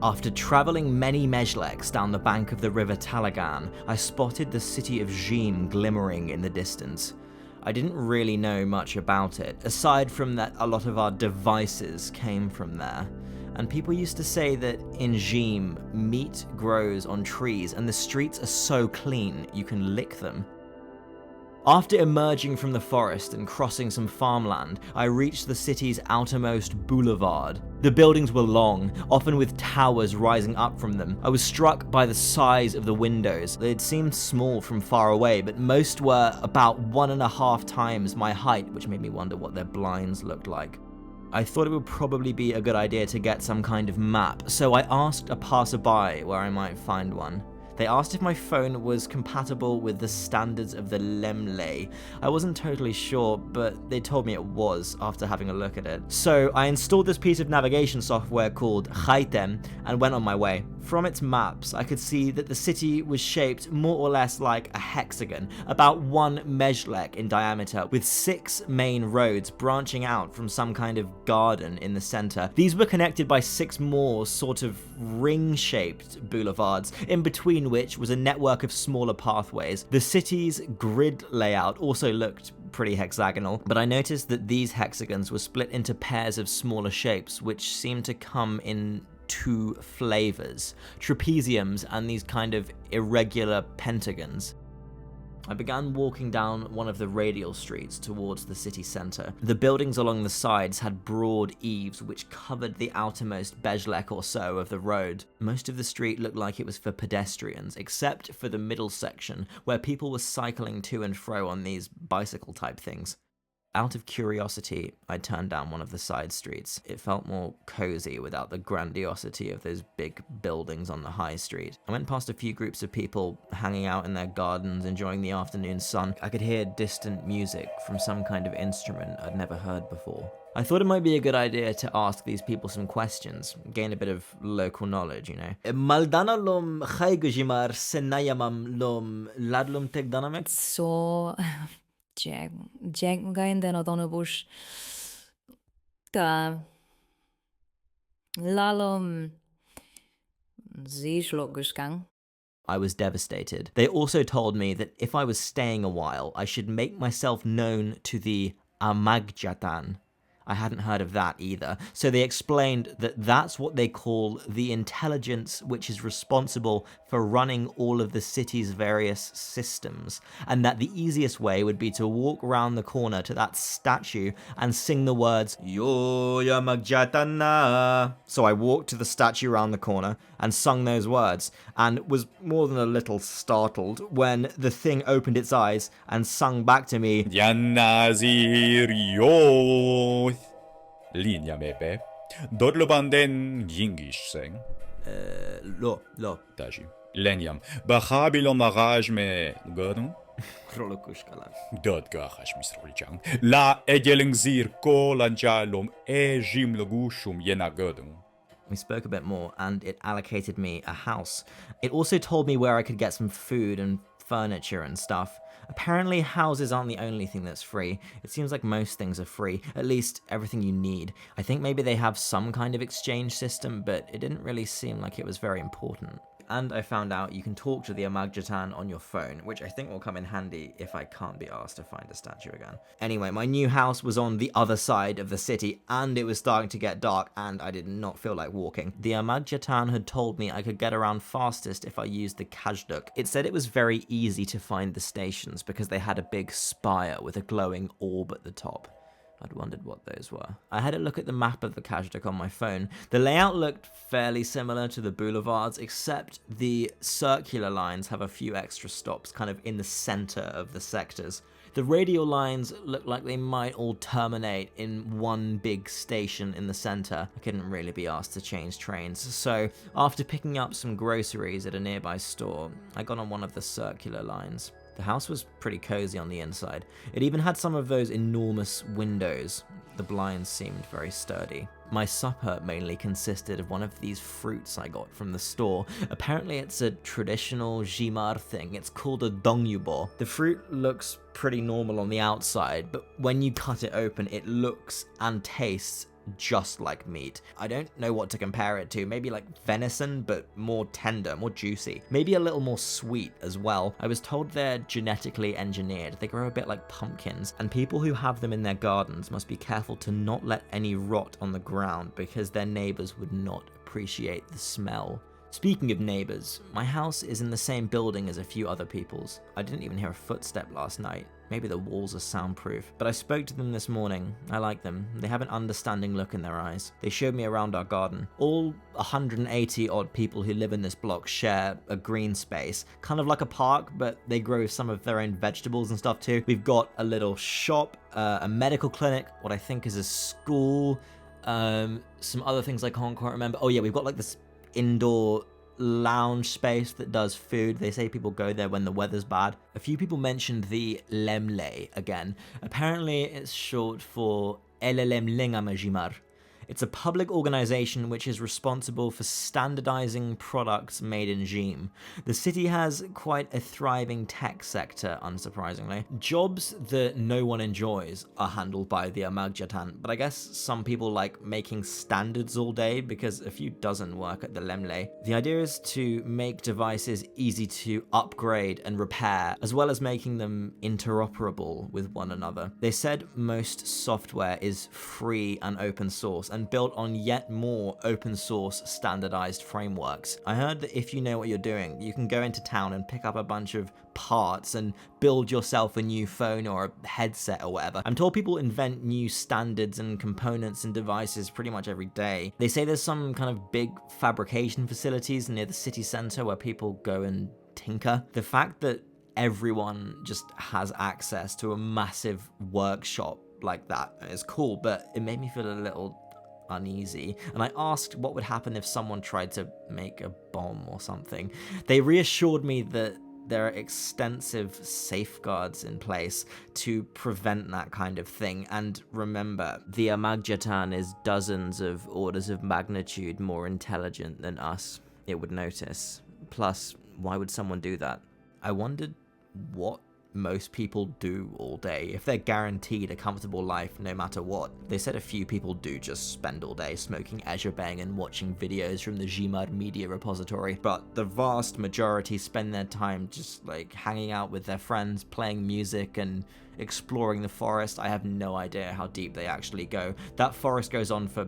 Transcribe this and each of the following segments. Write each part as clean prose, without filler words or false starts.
After travelling many mezhleks down the bank of the river Talagan, I spotted the city of Zhim glimmering in the distance. I didn't really know much about it, aside from that a lot of our devices came from there. And people used to say that in Zhim, meat grows on trees and the streets are so clean you can lick them. After emerging from the forest and crossing some farmland, I reached the city's outermost boulevard. The buildings were long, often with towers rising up from them. I was struck by the size of the windows. They'd seemed small from far away, but most were about 1.5 times my height, which made me wonder what their blinds looked like. I thought it would probably be a good idea to get some kind of map, so I asked a passerby where I might find one. They asked if my phone was compatible with the standards of the Lemlej. I wasn't totally sure, but they told me it was after having a look at it. So I installed this piece of navigation software called Kazhdyk and went on my way. From its maps, I could see that the city was shaped more or less like a hexagon, about 1 mezhlek in diameter, with 6 main roads branching out from some kind of garden in the center. These were connected by 6 more sort of ring-shaped boulevards, in between which was a network of smaller pathways. The city's grid layout also looked pretty hexagonal, but I noticed that these hexagons were split into pairs of smaller shapes, which seemed to come in 2 flavors: trapeziums and these kind of irregular pentagons. I began walking down one of the radial streets towards the city center. The buildings along the sides had broad eaves which covered the outermost bezhlek or so of the road. Most of the street looked like it was for pedestrians, except for the middle section where people were cycling to and fro on these bicycle type things. Out of curiosity, I turned down one of the side streets. It felt more cozy without the grandiosity of those big buildings on the high street. I went past a few groups of people hanging out in their gardens, enjoying the afternoon sun. I could hear distant music from some kind of instrument I'd never heard before. I thought it might be a good idea to ask these people some questions, gain a bit of local knowledge, you know. Maldana lom khaygujimar senayamam lom ladlum tegdanamek? Så Jack den och donne bush da lalom zishlokusgang. I was devastated. They also told me that if I was staying a while, I should make myself known to the Amagcatan. I hadn't heard of that either. So they explained that that's what they call the intelligence which is responsible for running all of the city's various systems, and that the easiest way would be to walk around the corner to that statue and sing the words, Yo Amagcatan. So I walked to the statue around the corner and sung those words, and was more than a little startled when the thing opened its eyes and sung back to me, Yanazir yo. Linja mebe. Dodlobanden yingishseng. Lo. Taji. Lenyam. Bahabilo maraj me godon. Rolokushkala. Dod gahash misrolijang. La egelingzir ko lanjalom ejim logushum yena godon. We spoke a bit more, and it allocated me a house. It also told me where I could get some food and furniture and stuff. Apparently, houses aren't the only thing that's free. It seems like most things are free, at least everything you need. I think maybe they have some kind of exchange system, but it didn't really seem like it was very important. And I found out you can talk to the Amagcatan on your phone, which I think will come in handy if I can't be asked to find a statue again. Anyway, my new house was on the other side of the city, and it was starting to get dark, and I did not feel like walking. The Amagcatan had told me I could get around fastest if I used the Kazhdyk. It said it was very easy to find the stations because they had a big spire with a glowing orb at the top. I'd wondered what those were. I had a look at the map of the Kazhdyk on my phone. The layout looked fairly similar to the boulevards, except the circular lines have a few extra stops kind of in the center of the sectors. The radial lines look like they might all terminate in one big station in the center. I couldn't really be asked to change trains, so after picking up some groceries at a nearby store, I got on one of the circular lines. The house was pretty cozy on the inside. It even had some of those enormous windows. The blinds seemed very sturdy. My supper mainly consisted of one of these fruits I got from the store. Apparently it's a traditional Zhimar thing. It's called a dongyubo. The fruit looks pretty normal on the outside, but when you cut it open, it looks and tastes just like meat. I don't know what to compare it to. Maybe like venison, but more tender, more juicy. Maybe a little more sweet as well. I was told they're genetically engineered. They grow a bit like pumpkins, and people who have them in their gardens must be careful to not let any rot on the ground because their neighbors would not appreciate the smell. Speaking of neighbors, my house is in the same building as a few other people's. I didn't even hear a footstep last night. Maybe the walls are soundproof. But I spoke to them this morning. I like them. They have an understanding look in their eyes. They showed me around our garden. All 180 odd people who live in this block share a green space, kind of like a park, but they grow some of their own vegetables and stuff too. We've got a little shop, a medical clinic, what I think is a school, some other things I can't quite remember. Oh yeah, we've got like this indoor lounge space that does food. They say people go there when the weather's bad. A few people mentioned the Lemlej again. Apparently it's short for Lemlej. It's a public organization which is responsible for standardizing products made in Zhim. The city has quite a thriving tech sector, unsurprisingly. Jobs that no one enjoys are handled by the Amagcatan, but I guess some people like making standards all day because a few dozen work at the Lemlej. The idea is to make devices easy to upgrade and repair, as well as making them interoperable with one another. They said most software is free and open source, and built on yet more open source standardized frameworks. I heard that if you know what you're doing, you can go into town and pick up a bunch of parts and build yourself a new phone or a headset or whatever. I'm told people invent new standards and components and devices pretty much every day. They say there's some kind of big fabrication facilities near the city center where people go and tinker. The fact that everyone just has access to a massive workshop like that is cool, but it made me feel a little uneasy, and I asked what would happen if someone tried to make a bomb or something. They reassured me that there are extensive safeguards in place to prevent that kind of thing, and remember, the Amagcatan is dozens of orders of magnitude more intelligent than us. It would notice. Plus, why would someone do that? I wondered what most people do all day if they're guaranteed a comfortable life no matter what. They said a few people do just spend all day smoking Ezherbang and watching videos from the Zhimar media repository, but the vast majority spend their time just like hanging out with their friends, playing music and exploring the forest. I have no idea how deep they actually go. That forest goes on for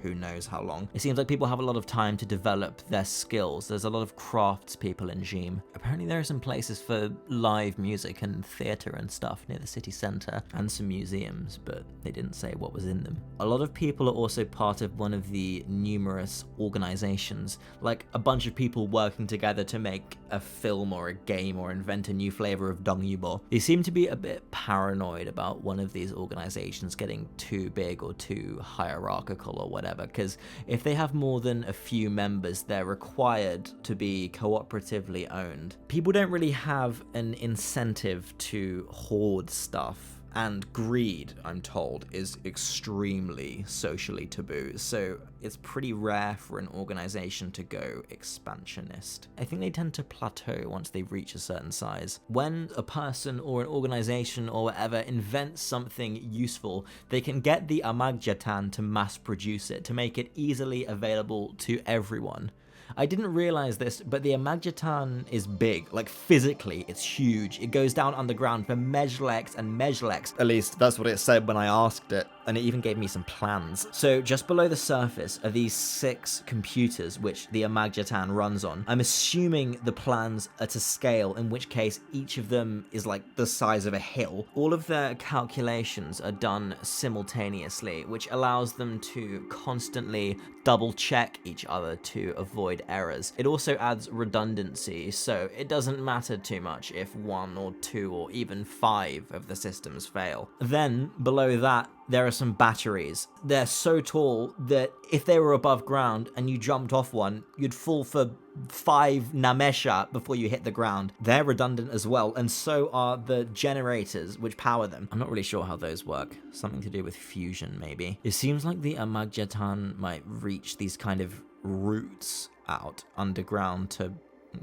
who knows how long. It seems like people have a lot of time to develop their skills. There's a lot of crafts people in Zhim. Apparently there are some places for live music and theatre and stuff near the city centre, and some museums, but they didn't say what was in them. A lot of people are also part of one of the numerous organisations, like a bunch of people working together to make a film or a game or invent a new flavour of dongyubo. They seem to be a bit paranoid about one of these organisations getting too big or too hierarchical or whatever, because if they have more than a few members, they're required to be cooperatively owned. People don't really have an incentive to hoard stuff, and greed, I'm told, is extremely socially taboo, so it's pretty rare for an organization to go expansionist. I think they tend to plateau once they reach a certain size. When a person or an organization or whatever invents something useful, they can get the Amagcatan to mass produce it, to make it easily available to everyone. I didn't realize this, but the Amagcatan is big, like physically, it's huge. It goes down underground for mezhlex and mezhlex. At least that's what it said when I asked it, and it even gave me some plans. So just below the surface are these 6 computers which the Amagcatan runs on. I'm assuming the plans are to scale, in which case each of them is like the size of a hill. All of their calculations are done simultaneously, which allows them to constantly double check each other to avoid errors. It also adds redundancy, so it doesn't matter too much if 1 or 2 or even 5 of the systems fail. Then, below that, there are some batteries. They're so tall that if they were above ground and you jumped off one, you'd fall for 5 namesha before you hit the ground. They're redundant as well, and so are the generators which power them. I'm not really sure how those work. Something to do with fusion, maybe. It seems like the Amagcatan might reach these kind of routes out underground to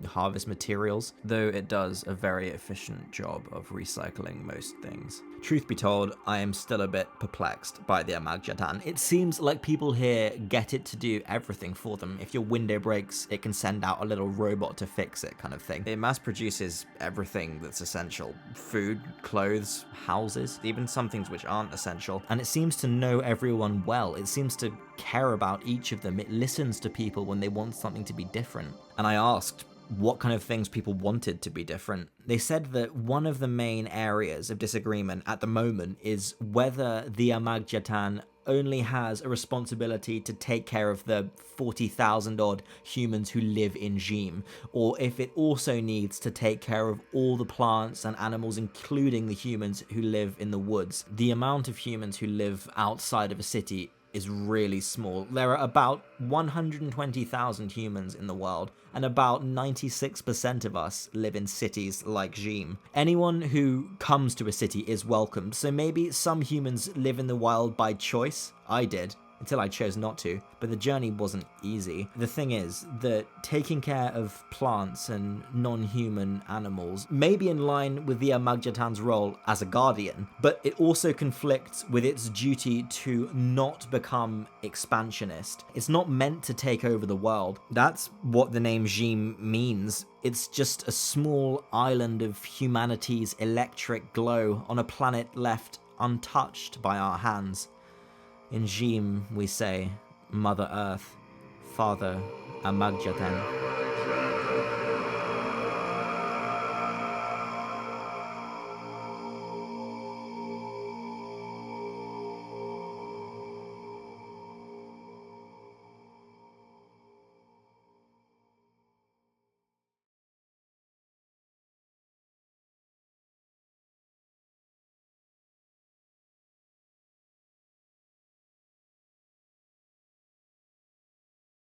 harvest materials, though it does a very efficient job of recycling most things. Truth be told, I am still a bit perplexed by the Amagcatan. It seems like people here get it to do everything for them. If your window breaks, it can send out a little robot to fix it, kind of thing. It mass produces everything that's essential. Food, clothes, houses, even some things which aren't essential. And it seems to know everyone well. It seems to care about each of them. It listens to people when they want something to be different. And I asked what kind of things people wanted to be different. They said that one of the main areas of disagreement at the moment is whether the Amagcatan only has a responsibility to take care of the 40,000 odd humans who live in Zhim, or if it also needs to take care of all the plants and animals, including the humans who live in the woods. The amount of humans who live outside of a city is really small. There are about 120,000 humans in the world, and about 96% of us live in cities like Zhim. Anyone who comes to a city is welcome, so maybe some humans live in the wild by choice. I did, until I chose not to, but the journey wasn't easy. The thing is that taking care of plants and non-human animals may be in line with the Amagcatan's role as a guardian, but it also conflicts with its duty to not become expansionist. It's not meant to take over the world. That's what the name Zhim means. It's just a small island of humanity's electric glow on a planet left untouched by our hands. In Zhim, we say, Mother Earth, Father Amagcatan.